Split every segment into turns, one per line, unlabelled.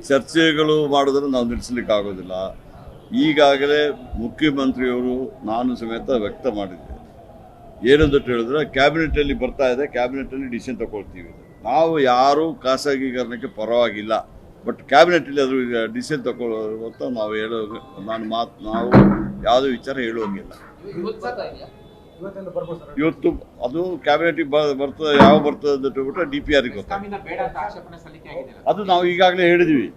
ಚರ್ಚೆಗಳು ಮಾಡಿದ್ರೆ ನಾವು ನಿಲ್ಲಿಸಲಿಕ್ಕೆ ಆಗೋದಿಲ್ಲ. ಈಗಾಗಲೇ ಮುಖ್ಯಮಂತ್ರಿಯವರು ನಾನು ಸಮೇತ ವ್ಯಕ್ತ ಮಾಡಿದ್ದೆ. ಏನಂತ ಹೇಳಿದ್ರೆ ಕ್ಯಾಬಿನೆಟಲ್ಲಿ ಬರ್ತಾ ಇದೆ, ಕ್ಯಾಬಿನೆಟಲ್ಲಿ ಡಿಸಿಷನ್ ತಗೊಳ್ತೀವಿ. ನಾವು ಯಾರೂ ಖಾಸಗೀಕರಣಕ್ಕೆ ಪರವಾಗಿಲ್ಲ, ಬಟ್ ಕ್ಯಾಬಿನೆಟಲ್ಲಿ ಅದು ಡಿಸಿಷನ್ ತಗೊಳ್ಳುವಂತ ನಾವು ನಾವು ಯಾವುದೇ ವಿಚಾರ ಹೇಳುವಂಗಿಲ್ಲ. ಇವತ್ತು ಅದು ಕ್ಯಾಬಿನೆಟಿಗೆ ಬರ್ತದೆ, ಯಾವ ಬರ್ತದೆ ಅಂತ ಹೇಳ್ಬಿಟ್ರೆ DPR ಅದು ನಾವು ಈಗಾಗಲೇ ಹೇಳಿದ್ವಿ.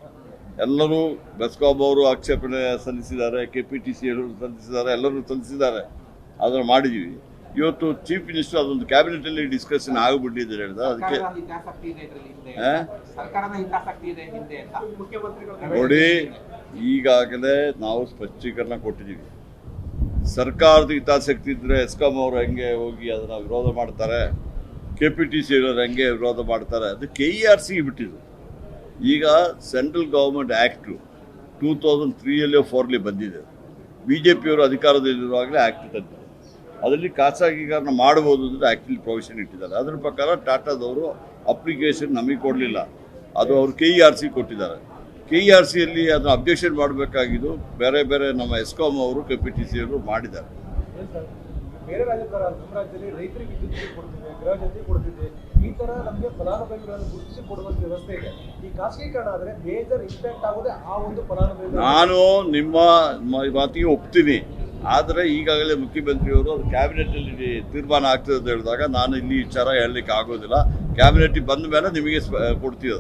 ಎಲ್ಲರೂ ಬೆಸ್ಕಾಂ ಅವರು ಆಕ್ಷೇಪಣೆ ಸಲ್ಲಿಸಿದ್ದಾರೆ, KPTC ಸಲ್ಲಿಸಿದ್ದಾರೆ, ಎಲ್ಲರೂ ಸಲ್ಲಿಸಿದ್ದಾರೆ, ಅದನ್ನು ಮಾಡಿದ್ವಿ. ಇವತ್ತು ಚೀಫ್ ಮಿನಿಸ್ಟರ್ ಅದೊಂದು ಕ್ಯಾಬಿನೆಟಲ್ಲಿ ಡಿಸ್ಕಷನ್ ಆಗಿಬಿಟ್ಟಿದ್ದಾರೆ ಹೇಳಿದ. ಅದಕ್ಕೆ ನೋಡಿ, ಈಗಾಗಲೇ ನಾವು ಸ್ಪಷ್ಟೀಕರಣ ಕೊಟ್ಟಿದ್ದೀವಿ. ಸರ್ಕಾರದ ಹಿತಾಸಕ್ತಿ ಇದ್ದರೆ ಎಸ್ಕಾಂ ಅವರು ಹೆಂಗೆ ಹೋಗಿ ಅದನ್ನು ವಿರೋಧ ಮಾಡ್ತಾರೆ, KPTC ಅವರು ಹೆಂಗೆ ವಿರೋಧ ಮಾಡ್ತಾರೆ, ಅದು KERC ಬಿಟ್ಟಿದ್ದು. ಈಗ ಸೆಂಟ್ರಲ್ ಗೌರ್ಮೆಂಟ್ ಆ್ಯಕ್ಟು 2003 4 ಬಂದಿದೆ. BJPಯವರು ಅಧಿಕಾರದಲ್ಲಿರುವಾಗಲೇ ಆ್ಯಕ್ಟ್ ತಂದಿದ್ದಾರೆ. ಅದರಲ್ಲಿ ಖಾಸಗೀಕರಣ ಮಾಡ್ಬೋದು ಅಂದರೆ ಆ್ಯಕ್ಟಲ್ಲಿ ಪ್ರೊವಿಷನ್ ಇಟ್ಟಿದ್ದಾರೆ. ಅದರ ಪ್ರಕಾರ ಟಾಟಾದವರು ಅಪ್ಲಿಕೇಶನ್ ನಮಗೆ ಕೊಡಲಿಲ್ಲ, ಅದು ಅವರು KERC ಕೊಟ್ಟಿದ್ದಾರೆ. KERCಯಲ್ಲಿ ಅದನ್ನು ಅಬ್ಜೆಕ್ಷನ್ ಮಾಡಬೇಕಾಗಿದ್ದು ಬೇರೆ ಬೇರೆ ನಮ್ಮ ಎಸ್ಕಾಂ ಅವರು KPTC ಅವರು ಮಾಡಿದ್ದಾರೆ.
ಬೇರೆ ನಮ್ಮ ರಾಜ್ಯದಲ್ಲಿ ರೈತರಿಗೆ ವಿದ್ಯುತ್ ಕೊಡ್ತಿದೆ, ಗೃಹ ಜೊತೆ ಕೊಡ್ತಿದೆ, ಈ ತರ ನಮಗೆ ಫಲಾನುಭವಿಗಳನ್ನು ಗುರುತಿಸಿ ಕೊಡುವಂತ ವ್ಯವಸ್ಥೆ ಇದೆ. ಈ ಖಾಸಗೀಕರಣ ಆದರೆ ಮೇಜರ್ ಇಂಪ್ಯಾಕ್ಟ್ ಆಗೋದೇ ಆ ಒಂದು ಫಲಾನುಭವಿ. ನಾನು
ನಿಮ್ಮ ಮಾತಿಗೆ ಒಪ್ತೀನಿ, ಆದರೆ ಈಗಾಗಲೇ ಮುಖ್ಯಮಂತ್ರಿಯವರು ಅದು ಕ್ಯಾಬಿನೆಟಲ್ಲಿ ತೀರ್ಮಾನ ಆಗ್ತದೆ ಅಂತ ಹೇಳಿದಾಗ ನಾನು ಇಲ್ಲಿ ವಿಚಾರ ಹೇಳಲಿಕ್ಕೆ ಆಗೋದಿಲ್ಲ. ಕ್ಯಾಬಿನೆಟಿಗೆ ಬಂದ ಮೇಲೆ ನಿಮಗೆ ಕೊಡ್ತೀವಿ.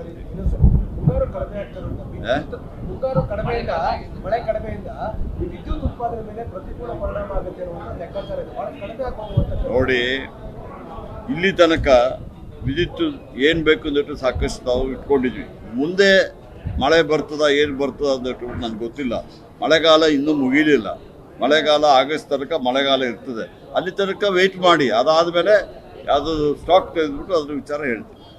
ಮುಂಗಾರು ಕಡಿಮೆ ಆಗ್ತದೆ, ಮುಂಗಾರು ಕಡಿಮೆಯಿಂದ ಮಳೆ ಕಡಿಮೆಯಿಂದ ಈ ವಿದ್ಯುತ್ ಉತ್ಪಾದನೆ ಮೇಲೆ ಪ್ರತಿಕೂಲ ಪರಿಣಾಮ ಆಗುತ್ತೆ ಅನ್ನುವಂಥ ಲೆಕ್ಕಾಚಾರ ಇದೆ. ಬಹಳ ಕಡಿಮೆ ಆಗುವಂತ
ನೋಡಿ, ಇಲ್ಲಿ ತನಕ ವಿದ್ಯುತ್ ಏನು ಬೇಕು ಅಂದ್ಬಿಟ್ಟು ಸಾಕಷ್ಟು ನಾವು ಇಟ್ಕೊಂಡಿದ್ವಿ. ಮುಂದೆ ಮಳೆ ಬರ್ತದ ಏನು ಬರ್ತದ ಅಂದ್ಬಿಟ್ಟು ನನಗೆ ಗೊತ್ತಿಲ್ಲ. ಮಳೆಗಾಲ ಇನ್ನೂ ಮುಗಿಲಿಲ್ಲ. ಮಳೆಗಾಲ ಆಗಸ್ಟ್ ತನಕ ಮಳೆಗಾಲ ಇರ್ತದೆ. ಅಲ್ಲಿ ತನಕ ವೆಯ್ಟ್ ಮಾಡಿ, ಅದಾದಮೇಲೆ ಯಾವುದಾದ್ರು ಸ್ಟಾಕ್ ತೆಗೆದುಬಿಟ್ಟು ಅದ್ರ ವಿಚಾರ ಹೇಳ್ತೀನಿ.